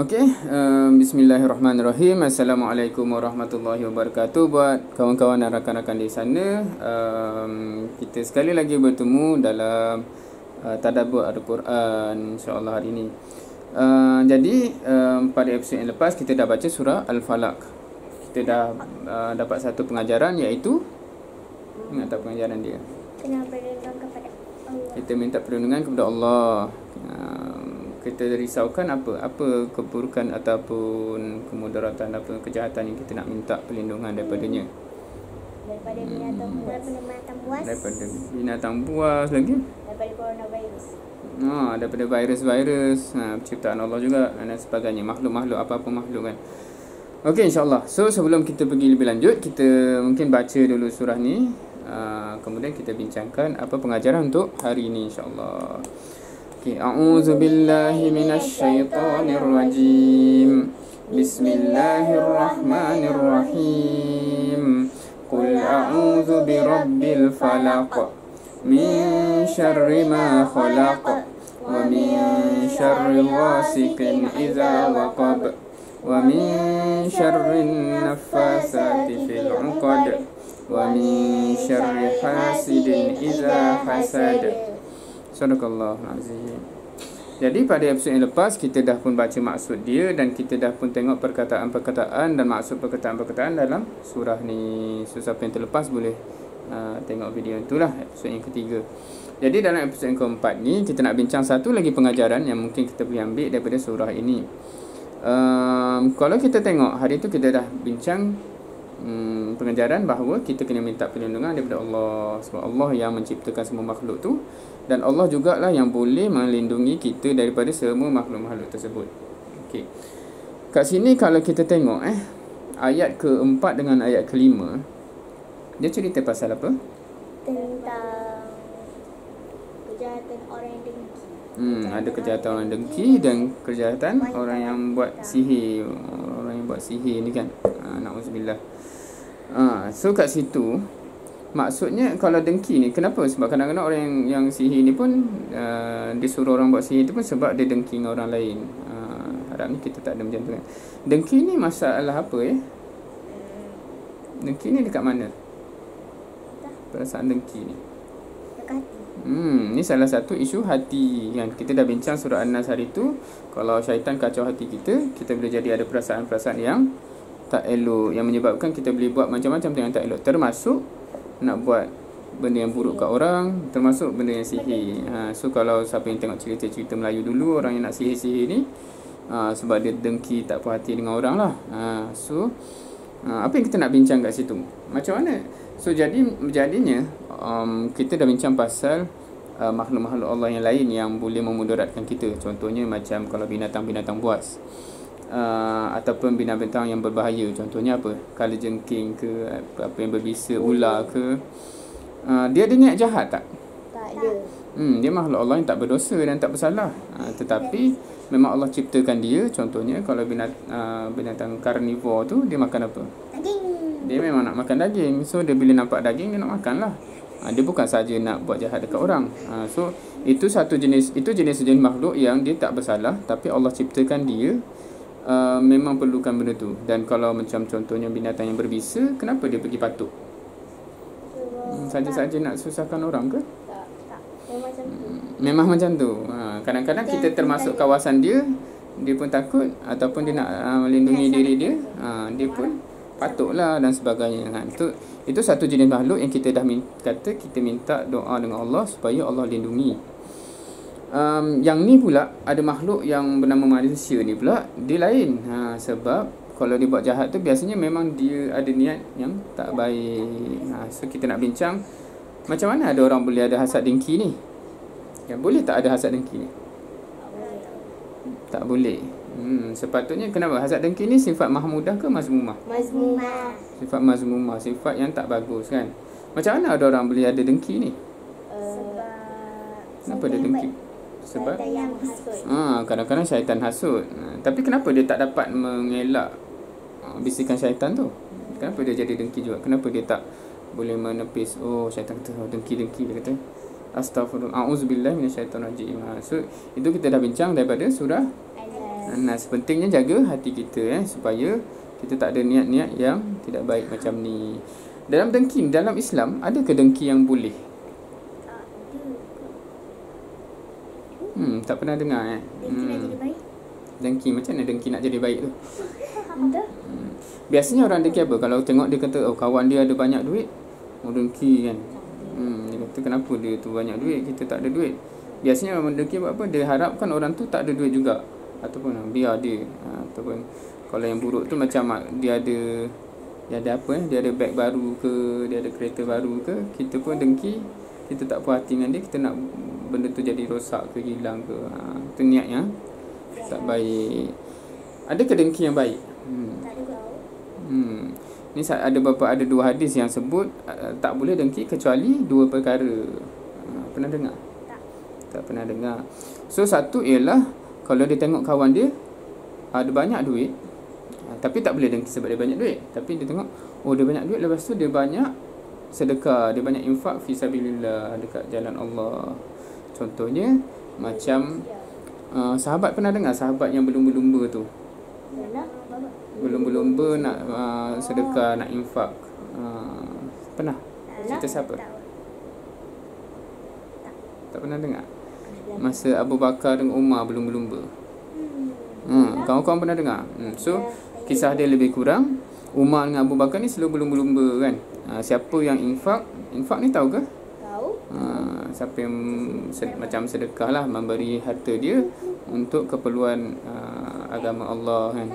Okey, bismillahirrahmanirrahim. Assalamualaikum warahmatullahi wabarakatuh. Buat kawan-kawan dan rakan-rakan di sana, kita sekali lagi bertemu dalam tadabbur Al-Quran insya-Allah hari ini. Jadi pada episod yang lepas kita dah baca surah Al-Falaq. Kita dah dapat satu pengajaran, iaitu ingat tak pengajaran dia? Kena berlindung kepada Allah. Kita minta perlindungan kepada Allah. Kita risaukan apa keburukan ataupun kemudaratan, apa kejahatan yang kita nak minta perlindungan daripadanya. Daripada binatang buas. Daripada binatang buas lagi. Daripada coronavirus. Daripada virus-virus, ciptaan Allah juga dan sebagainya, makhluk-makhluk, apa-apa makhluk kan. Okey, insya-Allah. So sebelum kita pergi lebih lanjut, kita mungkin baca dulu surah ni. Kemudian kita bincangkan apa pengajaran untuk hari ini insya-Allah. A'udzu billahi minasy syaithanir rajim. Bismillahirrahmanirrahim. Qul a'udzu birabbil falaq min syarri ma khalaq wa min syarri ghasiqin idza waqab wa min syarri naffasati fil 'uqad wa min syarri hasidin idza hasad. Sadaqallahu azim. Jadi pada episod yang lepas kita dah pun baca maksud dia dan kita dah pun tengok perkataan-perkataan dan maksud perkataan-perkataan dalam surah ni. So siapa yang terlepas boleh tengok video itulah, episod yang ketiga. Jadi dalam episod yang keempat ni kita nak bincang satu lagi pengajaran yang mungkin kita boleh ambil daripada surah ini. Kalau kita tengok hari tu kita dah bincang pengajaran bahawa kita kena minta perlindungan daripada Allah, sebab Allah yang menciptakan semua makhluk tu dan Allah jugalah yang boleh melindungi kita daripada semua makhluk-makhluk tersebut. Okey. Kat sini kalau kita tengok ayat keempat dengan ayat kelima, dia cerita pasal apa? Tentang kejahatan orang yang dengki. Ada kejahatan orang dengki dan kejahatan orang yang buat sihir. Orang yang buat sihir ni kan. Na'udzubillah. So kat situ maksudnya kalau dengki ni kenapa? Sebab kadang-kadang orang yang sihir ni pun disuruh orang buat sihir tu pun sebab dia dengki dengan orang lain. Harap ni kita tak ada macam tu kan. Dengki ni masalah apa Dengki ni dekat mana? Perasaan dengki ni Dekat hati. Ni salah satu isu hati kan. Kita dah bincang surah An-Nas hari tu. Kalau syaitan kacau hati kita, kita boleh jadi ada perasaan-perasaan yang tak elok, yang menyebabkan kita boleh buat macam-macam yang tak elok, termasuk nak buat benda yang buruk kat orang, termasuk benda yang sihir. So kalau siapa yang tengok cerita-cerita Melayu dulu, orang yang nak sihir-sihir ni sebab dia dengki, tak puas hati dengan orang lah. So apa yang kita nak bincang kat situ, macam mana? So jadinya kita dah bincang pasal makhluk-makhluk Allah yang lain yang boleh memudaratkan kita. Contohnya macam kalau binatang-binatang buas, ataupun binatang yang berbahaya. Contohnya apa? Kalajengking ke, apa yang berbisa, ular ke. Dia ada niat jahat tak? Tak ada. Dia makhluk Allah yang tak berdosa dan tak bersalah. Tetapi memang Allah ciptakan dia. Contohnya kalau binatang karnivor tu, dia makan apa? Daging. Dia memang nak makan daging. So dia bila nampak daging, dia nak makan lah. Dia bukan saja nak buat jahat dekat orang. So itu jenis makhluk yang dia tak bersalah, tapi Allah ciptakan dia memang perlukan benda tu. Dan kalau macam contohnya binatang yang berbisa, kenapa dia pergi patuk? Saja-saja nak susahkan orang ke? Tak. Memang macam tu. Memang macam tu. Kadang-kadang kita termasuk kawasan dia, dia pun takut, ataupun dia nak melindungi diri dia, dia pun patuklah dan sebagainya kan. Itu satu jenis makhluk yang kita dah kata kita minta doa dengan Allah supaya Allah lindungi. Yang ni pula ada makhluk yang bernama manusia ni pula, dia lain. Sebab kalau dia buat jahat tu biasanya memang dia ada niat yang tak baik. So kita nak bincang macam mana ada orang boleh ada hasad dengki ni. Boleh tak ada hasad dengki ni? Tak boleh. Sepatutnya kenapa? Hasad dengki ni sifat mahmudah ke mazmumah? Mazmumah. Sifat mazmumah, sifat yang tak bagus kan. Macam mana ada orang boleh ada dengki ni? Kenapa dia dengki? Sebab yang hasut. Kadang-kadang syaitan hasut. Tapi kenapa dia tak dapat mengelak bisikan syaitan tu? Kenapa dia jadi dengki juga? Kenapa dia tak boleh menepis? Oh, syaitan kata dengki-dengki, dia kata astaghfirullah, a'udzubillahi minasyaitonirrajim. So itu kita dah bincang daripada surah Anas, pentingnya jaga hati kita supaya kita tak ada niat-niat yang tidak baik macam ni. Dalam dengki, dalam Islam, ada ke dengki yang boleh? Tak pernah dengar Dengki nak jadi baik. Dengki, macam mana dengki nak jadi baik tu? Entah. Biasanya orang dengki apa? Kalau tengok dia kata, oh kawan dia ada banyak duit, oh dengki kan. Dia kata kenapa dia tu banyak duit, kita tak ada duit. Biasanya orang dengki buat apa? Dia harapkan orang tu tak ada duit juga, ataupun biar dia, ataupun kalau yang buruk tu macam dia ada apa, dia ada beg baru ke, dia ada kereta baru ke, kita pun dengki, kita tak puas hati dengan dia, kita nak benda tu jadi rosak ke, hilang ke. Itu niatnya tak baik. Ada ke dengki yang baik? Tak ada tahu. Ni ada dua hadis yang sebut tak boleh dengki kecuali dua perkara. Pernah dengar? Tak pernah dengar. So satu ialah kalau dia tengok kawan dia ada banyak duit, tapi tak boleh dengki sebab dia banyak duit. Tapi dia tengok, oh dia banyak duit, lepas tu dia banyak sedekah, dia banyak infak fisabilillah dekat jalan Allah. Contohnya macam sahabat, pernah dengar sahabat yang berlumba-lumba tu? Berlumba-lumba nak sedekah, nak infak. Pernah? Cerita siapa? Tak pernah dengar? Masa Abu Bakar dengan Umar berlumba-lumba. Kawan-kawan pernah dengar? So kisah dia lebih kurang, Umar dengan Abu Bakar ni selalu berlumba-lumba kan. Siapa yang infak ni tahu ke? Tahu. Siapa yang macam sedekah lah, memberi harta dia untuk keperluan agama Allah kan.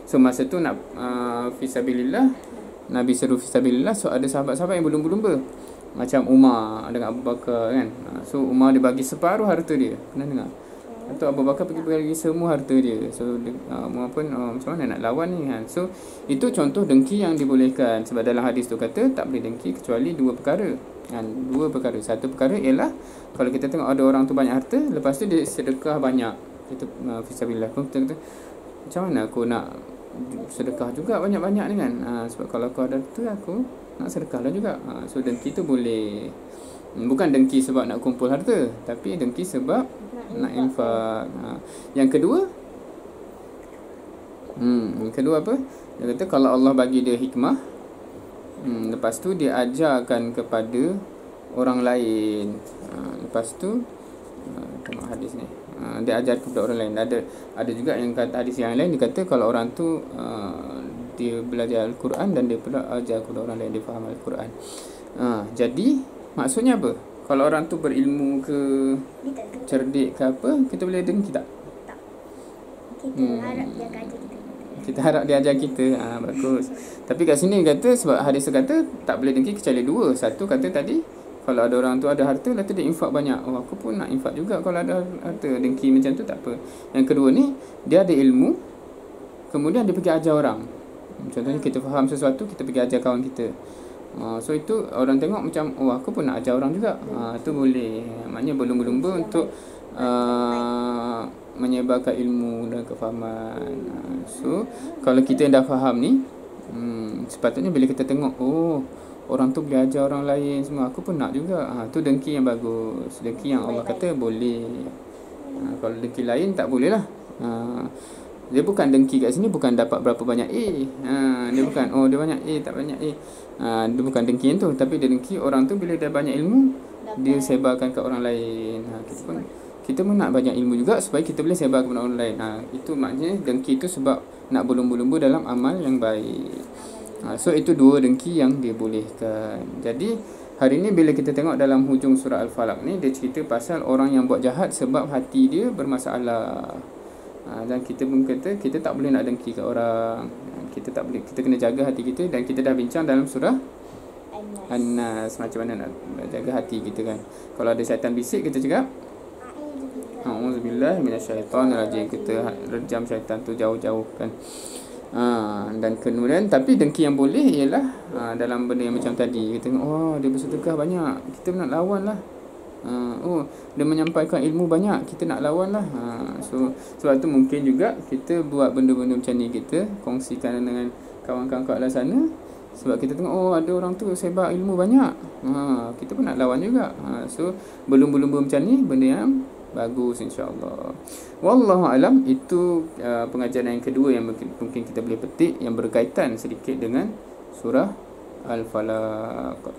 So masa tu nak fisabilillah, Nabi seru fisabilillah. So ada sahabat-sahabat yang berlumba-lumba, macam Umar dengan Abu Bakar kan. So Umar dia bagi separuh harta dia, pernah dengar? Atau Abu Bakar pergi bagi semua harta dia. So Umar pun macam mana nak lawan ni kan. So itu contoh dengki yang dibolehkan. Sebab dalam hadis tu kata tak boleh dengki kecuali dua perkara kan. Dua perkara. Satu perkara ialah kalau kita tengok ada orang tu banyak harta, lepas tu dia sedekah banyak, kita fisabilillah pun kita kata macam mana aku nak sedekah juga banyak-banyak ni kan. Sebab kalau aku ada harta, aku nak sedekah lah juga. So dengki tu boleh. Bukan dengki sebab nak kumpul harta, tapi dengki sebab nak infak. Yang kedua, apa? Dia kata kalau Allah bagi dia hikmah, lepas tu dia ajarkan kepada orang lain. Lepas tu tengok hadis ni, dia ajar kepada orang lain. Ada juga yang kata hadis yang lain, dia kata kalau orang tu dia belajar Al-Quran dan dia pula ajar kepada orang lain, dia faham Al-Quran. Jadi maksudnya apa? Kalau orang tu berilmu ke, cerdik ke apa, kita boleh dengki tak? Tak. Kita harap dia ajar kita. Kita harap dia ajar kita. Bagus. Tapi kat sini kata, sebab hadis kata tak boleh dengki kecuali dua. Satu kata tadi, kalau ada orang tu ada harta, lepas tu dia infak banyak. Oh, aku pun nak infak juga kalau ada harta. Dengki macam tu tak apa. Yang kedua ni, dia ada ilmu, kemudian dia pergi ajar orang. Contohnya kita faham sesuatu, kita pergi ajar kawan kita. So itu orang tengok macam, oh aku pun nak ajar orang juga. Itu boleh. Maknanya berlumba-lumba untuk menyebarkan ilmu dan kefahaman. So kalau kita dah faham ni, sepatutnya bila kita tengok, oh orang tu boleh ajar orang lain semua, aku pun nak juga. Tu dengki yang bagus. Dengki yang Allah kata boleh. Kalau dengki lain tak boleh lah. Dia bukan dengki kat sini bukan dapat berapa banyak A. Dia bukan, oh dia banyak A tak banyak A. Dia bukan dengki yang tu, tapi dia dengki orang tu bila dia banyak ilmu, dia sebarkan ke orang lain. Kita pun nak banyak ilmu juga supaya kita boleh sebar kepada orang lain. Itu maknanya dengki itu sebab nak berlumba-lumba dalam amal yang baik. So itu dua dengki yang dibolehkan. Jadi hari ni bila kita tengok dalam hujung surah Al-Falaq ni, dia cerita pasal orang yang buat jahat sebab hati dia bermasalah. Dan kita pun kata kita tak boleh nak dengki kat orang. Kita tak boleh, kita kena jaga hati kita. Dan kita dah bincang dalam surah An-Nas macam mana nak jaga hati kita kan. Kalau ada syaitan bisik, kita cakap a'udzubillah minasyaitonirrajim. Kita rejam syaitan tu jauh-jauh kan. Dan kemudian tapi dengki yang boleh ialah dalam benda yang macam tadi. Kita tengok, oh dia bersedekah banyak, kita nak lawan lah. Oh dia menyampaikan ilmu banyak, kita nak lawan lah. So sebab tu mungkin juga kita buat benda-benda macam ni, kita kongsikan dengan kawan-kawan kat luar sana. Sebab kita tengok, oh ada orang tu sebar ilmu banyak, kita pun nak lawan juga. So berlumba-lumba macam ni benda yang Bagus, insya-Allah. Wallahu alam, itu pengajaran yang kedua yang mungkin kita boleh petik yang berkaitan sedikit dengan surah Al-Falaq.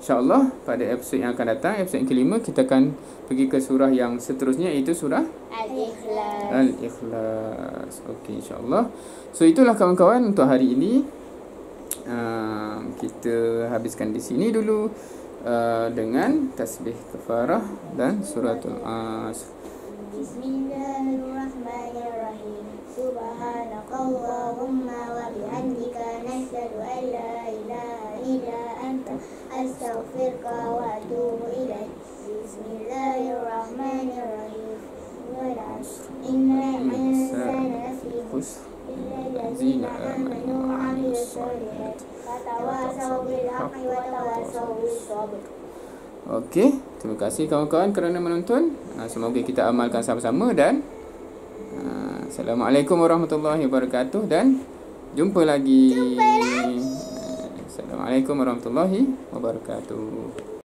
InsyaAllah pada episod yang akan datang, episod yang kelima, kita akan pergi ke surah yang seterusnya, iaitu surah Al-Ikhlas. Okey, insyaAllah. So itulah kawan-kawan untuk hari ini. Kita habiskan di sini dulu dengan tasbih kafarah dan suratul Asr. Bismillahirrahmanirrahim. Subhanakallahumma wa bihamdika nasyhadu an la ilaha illa anta astaghfiruka wa atubu ilaik. Bismillahirrahmanirrahim. Wal 'asr. Innal insana lafi khusr illa allazina amanu wa 'amilus solihati wa tawasaw bil haqqi wa tawasaw bis sabr. Okey, terima kasih kawan-kawan kerana menonton. Semoga kita amalkan sama-sama dan Assalamualaikum warahmatullahi wabarakatuh dan jumpa lagi. Assalamualaikum warahmatullahi wabarakatuh.